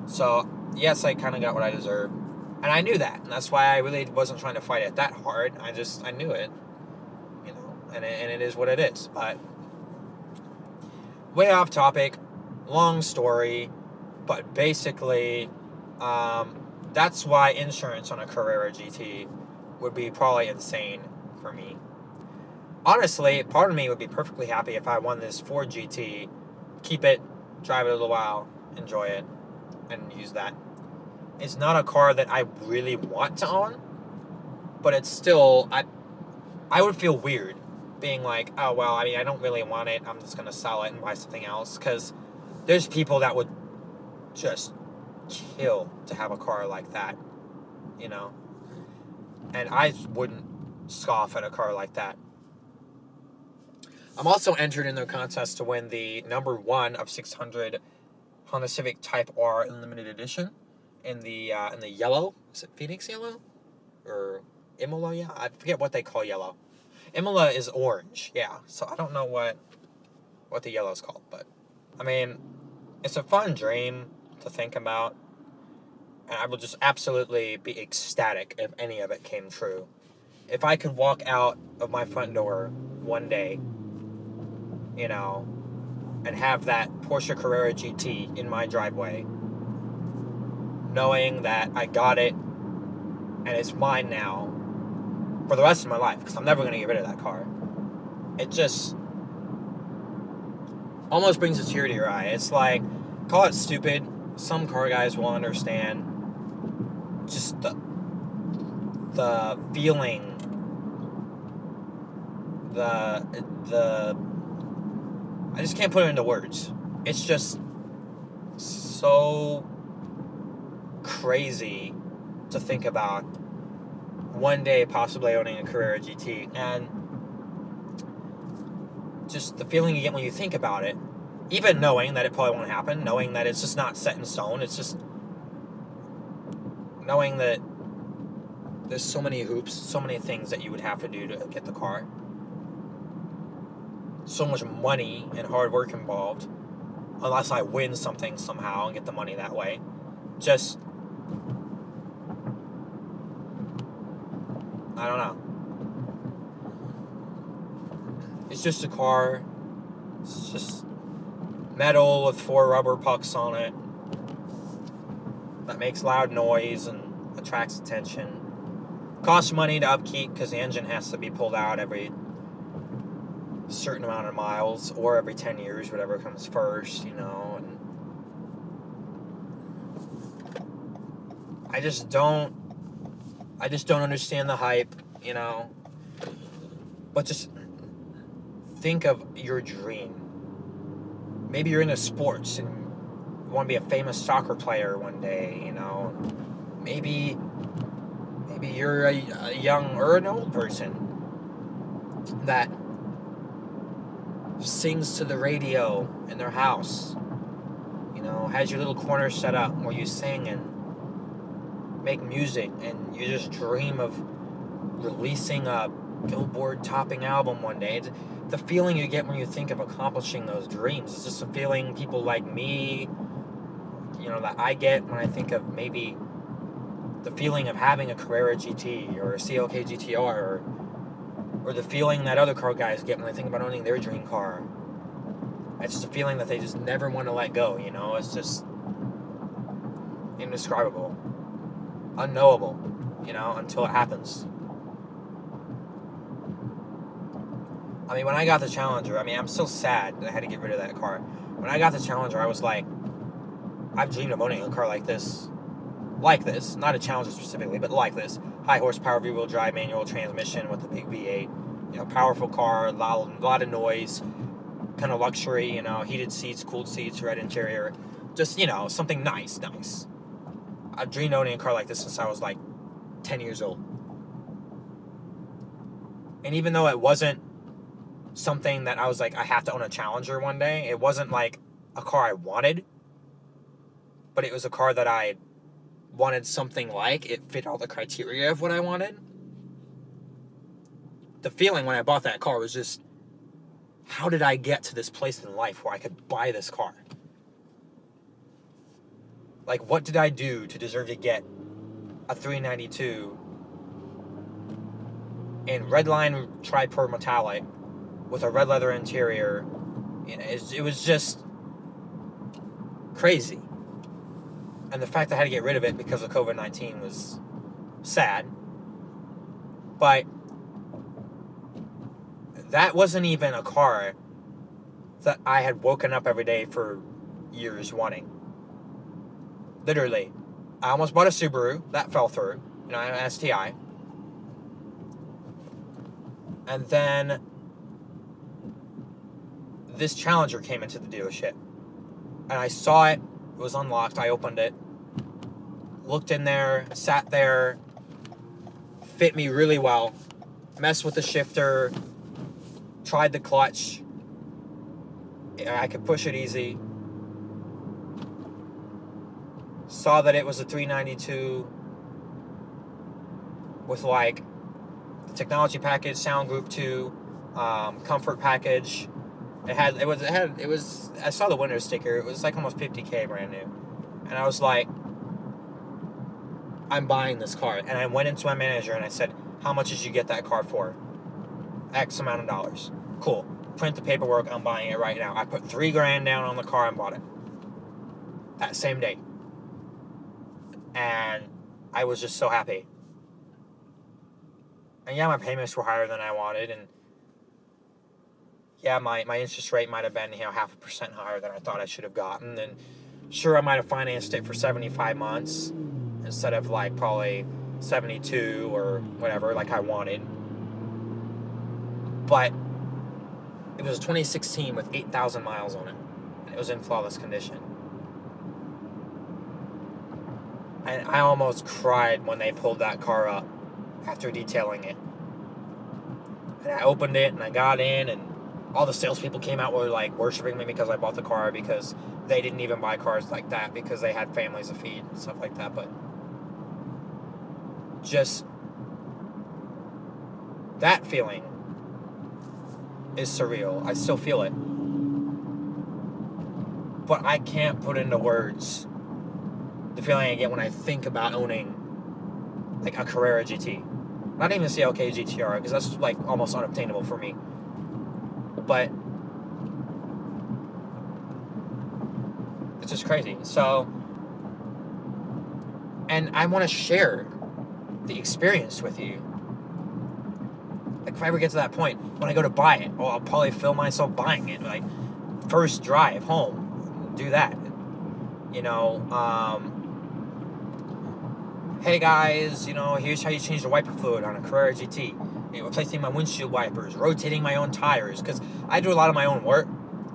So yes, I kind of got what I deserved, and I knew that, and that's why I really wasn't trying to fight it that hard. I knew it, and it is what it is. But way off topic, long story. But basically, that's why insurance on a Carrera GT would be probably insane for me. Honestly, part of me would be perfectly happy if I won this Ford GT, keep it, drive it a little while, enjoy it, and use that. It's not a car that I really want to own, but it's still, I would feel weird being like, oh, well, I don't really want it. I'm just going to sell it and buy something else, because there's people that would just kill to have a car like that, and I wouldn't scoff at a car like that. I'm also entered in the contest to win the number 1 of 600 Honda Civic Type R Limited Edition, in the yellow. Is it Phoenix yellow? Or Imola, yeah? I forget what they call yellow. Imola is orange, yeah. So I don't know what the yellow's called, but I mean, it's a fun dream to think about, and I would just absolutely be ecstatic if any of it came true. If I could walk out of my front door one day, you know, and have that Porsche Carrera GT in my driveway, knowing that I got it and it's mine now for the rest of my life, because I'm never going to get rid of that car. It just almost brings a tear to your eye. It's like, call it stupid. Some car guys will understand. Just the feeling, the I just can't put it into words. It's just so crazy to think about one day possibly owning a Carrera GT, and just the feeling you get when you think about it, even knowing that it probably won't happen, knowing that it's just not set in stone, it's just knowing that there's so many hoops, so many things that you would have to do to get the car, so much money and hard work involved, unless I win something somehow and get the money that way. Just, I don't know. It's just a car. It's just metal with 4 rubber pucks on it that makes loud noise and attracts attention. Costs money to upkeep because the engine has to be pulled out every certain amount of miles, or every 10 years, whatever comes first, you know. And I just don't understand the hype, you know. But just think of your dream. Maybe you're into sports and you want to be a famous soccer player one day, you know. Maybe you're a young or an old person that sings to the radio in their house, you know, has your little corner set up where you sing and make music, and you just dream of releasing a Billboard topping album one day. The feeling you get when you think of accomplishing those dreams is just a feeling people like me, you know, that I get when I think of maybe the feeling of having a Carrera GT or a CLK GTR, or the feeling that other car guys get when they think about owning their dream car. It's just a feeling that they just never want to let go, you know? It's just indescribable, unknowable, you know, until it happens. I mean, when I got the Challenger, I mean, I'm so sad that I had to get rid of that car. When I got the Challenger, I was like, I've dreamed of owning a car like this, not a Challenger specifically, but like this. High horsepower rear-wheel drive manual transmission with a big V8, you know, powerful car, a lot of noise, kind of luxury, you know, heated seats, cooled seats, red interior, just, you know, something nice. I've dreamed of owning a car like this since I was like 10 years old. And even though it wasn't something that I was like, I have to own a Challenger one day, it wasn't like a car I wanted, but it was a car that I wanted something like. It fit all the criteria of what I wanted. The feeling when I bought that car was just, how did I get to this place in life where I could buy this car? Like, what did I do to deserve to get a 392 in redline tri-per metallic with a red leather interior? You know, it was just crazy. And the fact that I had to get rid of it because of COVID-19 was sad. But that wasn't even a car that I had woken up every day for years wanting. Literally. I almost bought a Subaru. That fell through. You know, an STI. And then this Challenger came into the dealership. And I saw it. It was unlocked. I opened it. Looked in there. Sat there. Fit me really well. Messed with the shifter. Tried the clutch. I could push it easy. saw that it was a 392 with like the technology package, sound group 2, comfort package. It was I saw the winter sticker. It was like almost $50K brand new. And I was like, I'm buying this car. And I went into my manager and I said, how much did you get that car for? X amount of dollars. Cool. Print the paperwork. I'm buying it right now. I put $3,000 down on the car and bought it that same day. And I was just so happy. And yeah, my payments were higher than I wanted, and yeah, my interest rate might have been 0.5% higher than I thought I should have gotten. And sure, I might have financed it for 75 months instead of like probably 72 or whatever like I wanted. But it was a 2016 with 8,000 miles on it, and it was in flawless condition. And I almost cried when they pulled that car up after detailing it. And I opened it and I got in, and all the salespeople came out, were like worshiping me because I bought the car, because they didn't even buy cars like that because they had families to feed and stuff like that. But just that feeling is surreal. I still feel it, but I can't put into words the feeling I get when I think about owning like a Carrera GT. Not even a CLK GTR, because that's like almost unobtainable for me. But it's just crazy. So, and I want to share the experience with you. Like if I ever get to that point, when I go to buy it, I'll probably film myself buying it. Like first drive home, do that. You know, hey guys, here's how you change the wiper fluid on a Carrera GT. Replacing my windshield wipers, rotating my own tires, because I do a lot of my own work,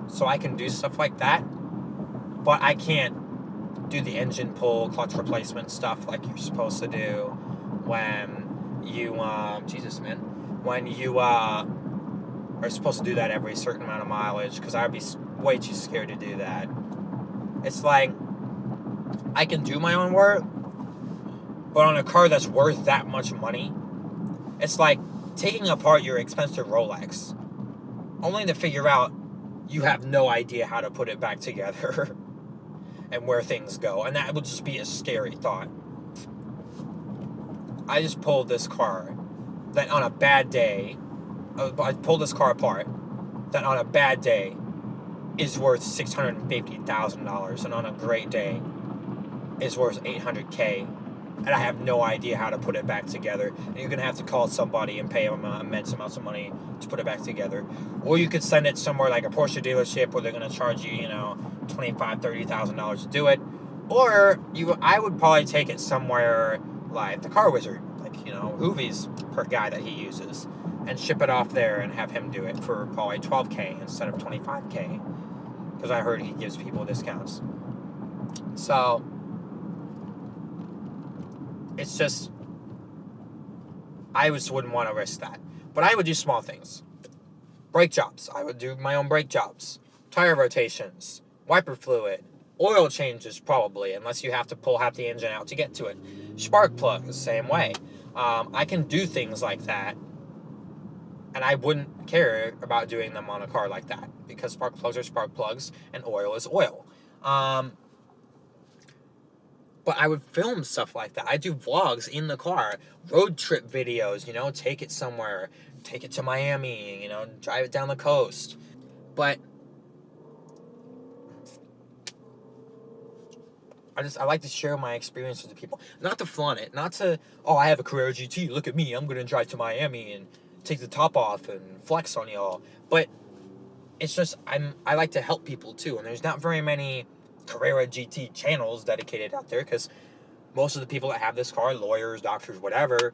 so I can do stuff like that, but I can't do the engine pull, clutch replacement stuff like you're supposed to do when you, when you are supposed to do that every certain amount of mileage, because I'd be way too scared to do that. It's like, I can do my own work, but on a car that's worth that much money, it's like taking apart your expensive Rolex, only to figure out you have no idea how to put it back together and where things go. And that would just be a scary thought. I just pulled this car that on a bad day, I pulled this car apart that on a bad day is worth $650,000, and on a great day is worth $800K. And I have no idea how to put it back together. And you're going to have to call somebody and pay them immense amounts of money to put it back together. Or you could send it somewhere like a Porsche dealership where they're going to charge you, $25,000, $30,000 to do it. Or I would probably take it somewhere like the Car Wizard, like, Hoovy's per guy that he uses, and ship it off there and have him do it for probably $12K instead of $25K. Because I heard he gives people discounts. So it's just, I just wouldn't want to risk that. But I would do small things. Brake jobs. I would do my own brake jobs. Tire rotations. Wiper fluid. Oil changes, probably, unless you have to pull half the engine out to get to it. Spark plug, the same way. I can do things like that, and I wouldn't care about doing them on a car like that, because spark plugs are spark plugs, and oil is oil. But I would film stuff like that. I do vlogs in the car, road trip videos, take it somewhere, take it to Miami, drive it down the coast. But I like to share my experience with the people. Not to flaunt it, not to, I have a Carrera GT, look at me, I'm going to drive to Miami and take the top off and flex on y'all. But it's just, I like to help people too, and there's not very many Carrera GT channels dedicated out there, because most of the people that have this car, lawyers, doctors, whatever,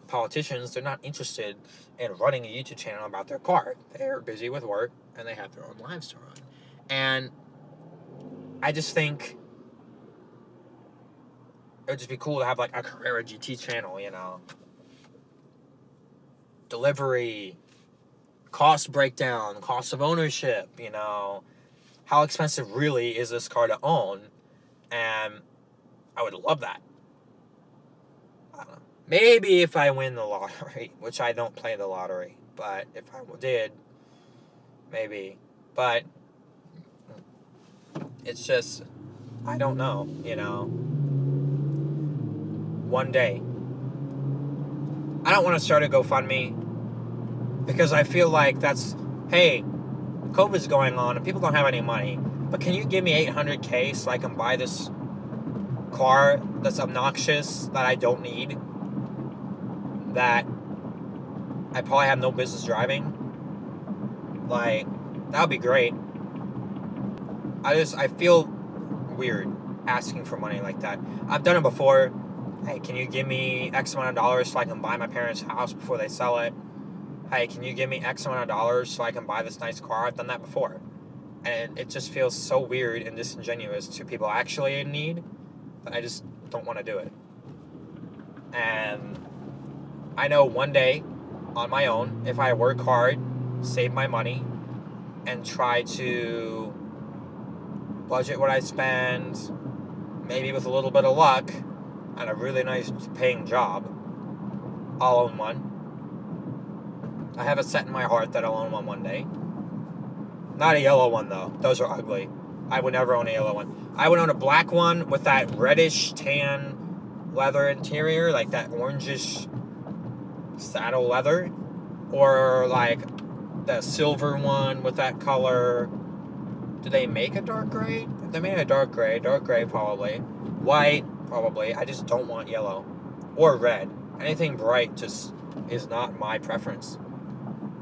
politicians, they're not interested in running a YouTube channel about their car. They're busy with work, and they have their own lives to run. And I just think it would just be cool to have like a Carrera GT channel, delivery, cost breakdown, cost of ownership, how expensive really is this car to own, and I would love that. I don't know. Maybe if I win the lottery, which I don't play the lottery, but if I did, maybe. But it's just, I don't know, One day. I don't want to start a GoFundMe because I feel like that's, hey, COVID's going on and people don't have any money, but can you give me $800K so I can buy this car that's obnoxious, that I don't need, that I probably have no business driving? Like, that would be great. I feel weird asking for money like that. I've done it before. Hey, can you give me X amount of dollars so I can buy my parents' house before they sell it? Hey, can you give me X amount of dollars so I can buy this nice car? I've done that before. And it just feels so weird and disingenuous to people actually in need that I just don't want to do it. And I know one day, on my own, if I work hard, save my money, and try to budget what I spend, maybe with a little bit of luck, and a really nice paying job, I'll own one. I have it set in my heart that I'll own one day. Not a yellow one, though. Those are ugly. I would never own a yellow one. I would own a black one with that reddish tan leather interior, like that orangish saddle leather, or like the silver one with that color. Do they make a dark gray? If they made a dark gray probably. White, probably. I just don't want yellow. Or red. Anything bright just is not my preference.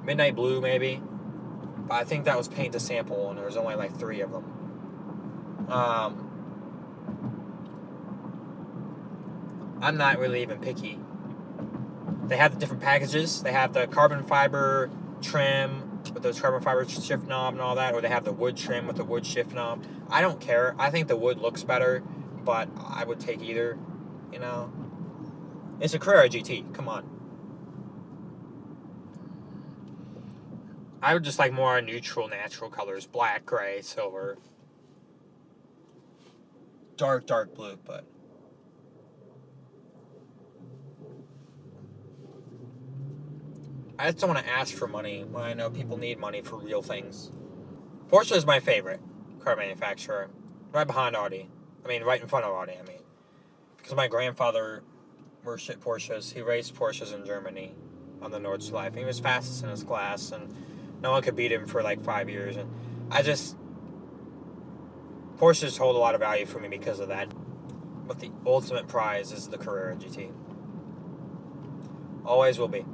Midnight blue, maybe. But I think that was paint to sample, and there was only like 3 of them. I'm not really even picky. They have the different packages. They have the carbon fiber trim with the carbon fiber shift knob and all that, or they have the wood trim with the wood shift knob. I don't care. I think the wood looks better, but I would take either, It's a Carrera GT. Come on. I would just like more neutral, natural colors. Black, gray, silver. Dark blue, but... I just don't want to ask for money when I know people need money for real things. Porsche is my favorite car manufacturer. Right behind Audi. Right in front of Audi, Because my grandfather worshipped Porsches. He raced Porsches in Germany on the Nordschleife. He was fastest in his class, and no one could beat him for like 5 years. And Porsches hold a lot of value for me because of that. But the ultimate prize is the Carrera GT. Always will be.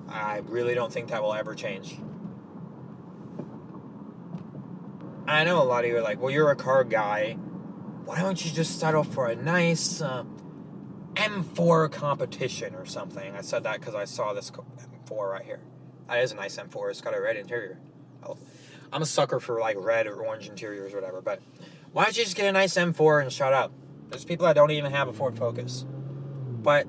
I really don't think that will ever change. I know a lot of you are like, well, you're a car guy. Why don't you just settle for a nice M4 competition or something? I said that because I saw this M4 right here. That is a nice M4. It's got a red interior. I'm a sucker for like red or orange interiors or whatever. But why don't you just get a nice M4 and shut up? There's people that don't even have a Ford Focus. But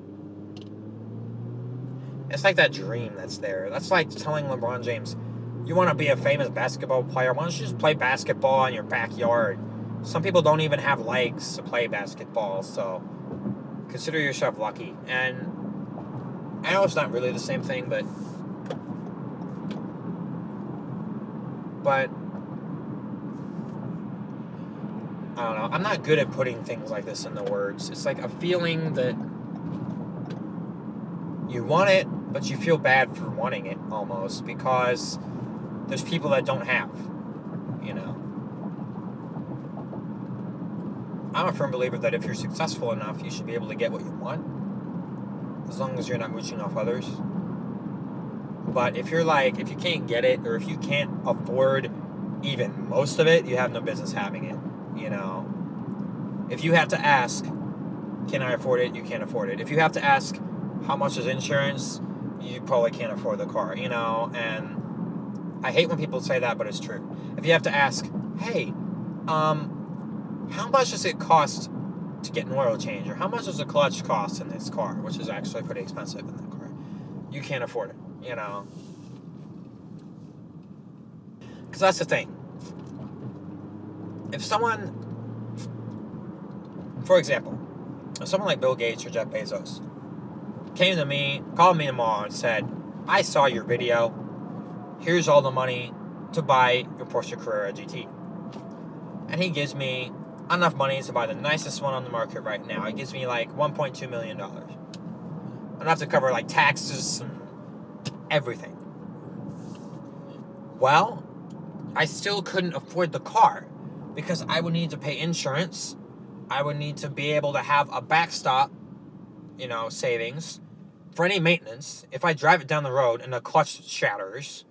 it's like that dream that's there. That's like telling LeBron James, you want to be a famous basketball player? Why don't you just play basketball in your backyard? Some people don't even have legs to play basketball, so consider yourself lucky. And I know it's not really the same thing, but I don't know. I'm not good at putting things like this into words. It's like a feeling that you want it, but you feel bad for wanting it almost because there's people that don't have, I'm a firm believer that if you're successful enough, you should be able to get what you want, as long as you're not mooching off others. But if you can't get it, or if you can't afford even most of it, you have no business having it, If you have to ask, can I afford it? You can't afford it. If you have to ask, how much is insurance? You probably can't afford the car, and I hate when people say that, but it's true. If you have to ask, hey, how much does it cost to get an oil change? Or how much does the clutch cost in this car? Which is actually pretty expensive in that car. You can't afford it, Because that's the thing. If someone for example, if someone like Bill Gates or Jeff Bezos came to me, called me tomorrow and said, I saw your video, here's all the money to buy your Porsche Carrera GT. And he gives me enough money to buy the nicest one on the market right now. He gives me like $1.2 million. Enough to cover like taxes and everything. Well, I still couldn't afford the car because I would need to pay insurance. I would need to be able to have a backstop, savings for any maintenance. If I drive it down the road and the clutch shatters,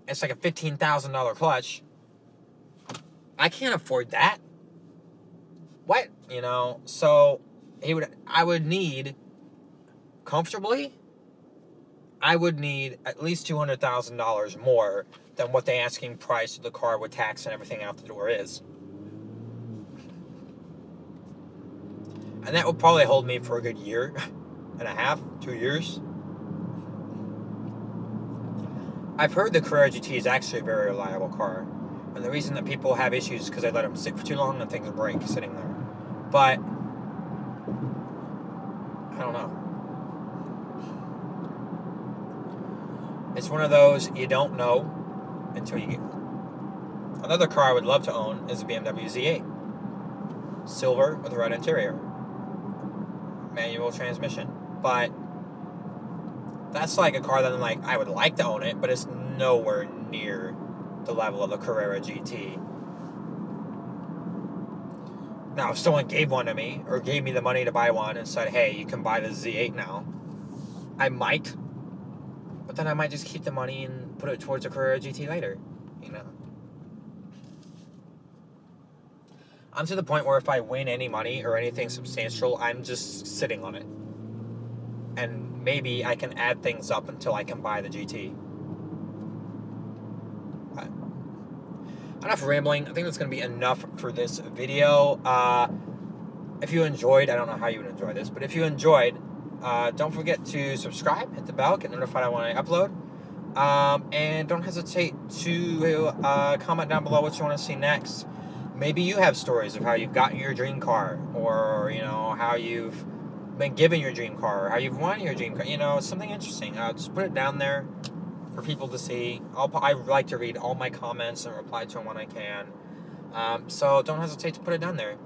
it's like a $15,000 clutch. I can't afford that. What? So I would need, comfortably, I would need at least $200,000 more than what the asking price of the car with tax and everything out the door is. And that would probably hold me for a good year and a half, 2 years. I've heard the Carrera GT is actually a very reliable car. And the reason that people have issues is because they let them sit for too long and things break sitting there. But I don't know. It's one of those you don't know until you get one. Another car I would love to own is a BMW Z8. Silver with a red interior. Manual transmission. But that's like a car that I would like to own it, but it's nowhere near the level of the Carrera GT. Now, if someone gave one to me, or gave me the money to buy one and said, hey, you can buy the Z8 now, I might. But then I might just keep the money and put it towards a Carrera GT later, I'm to the point where if I win any money or anything substantial, I'm just sitting on it. And maybe I can add things up until I can buy the GT. But enough rambling. I think that's going to be enough for this video. If you enjoyed, I don't know how you would enjoy this, but if you enjoyed, don't forget to subscribe, hit the bell, get notified when I upload. And don't hesitate to comment down below what you want to see next. Maybe you have stories of how you've gotten your dream car, or how you've been given your dream car, or how you've won your dream car. Something interesting. Just put it down there for people to see. I like to read all my comments and reply to them when I can. So don't hesitate to put it down there.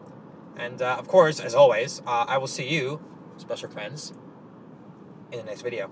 And of course, as always, I will see you, special friends, in the next video.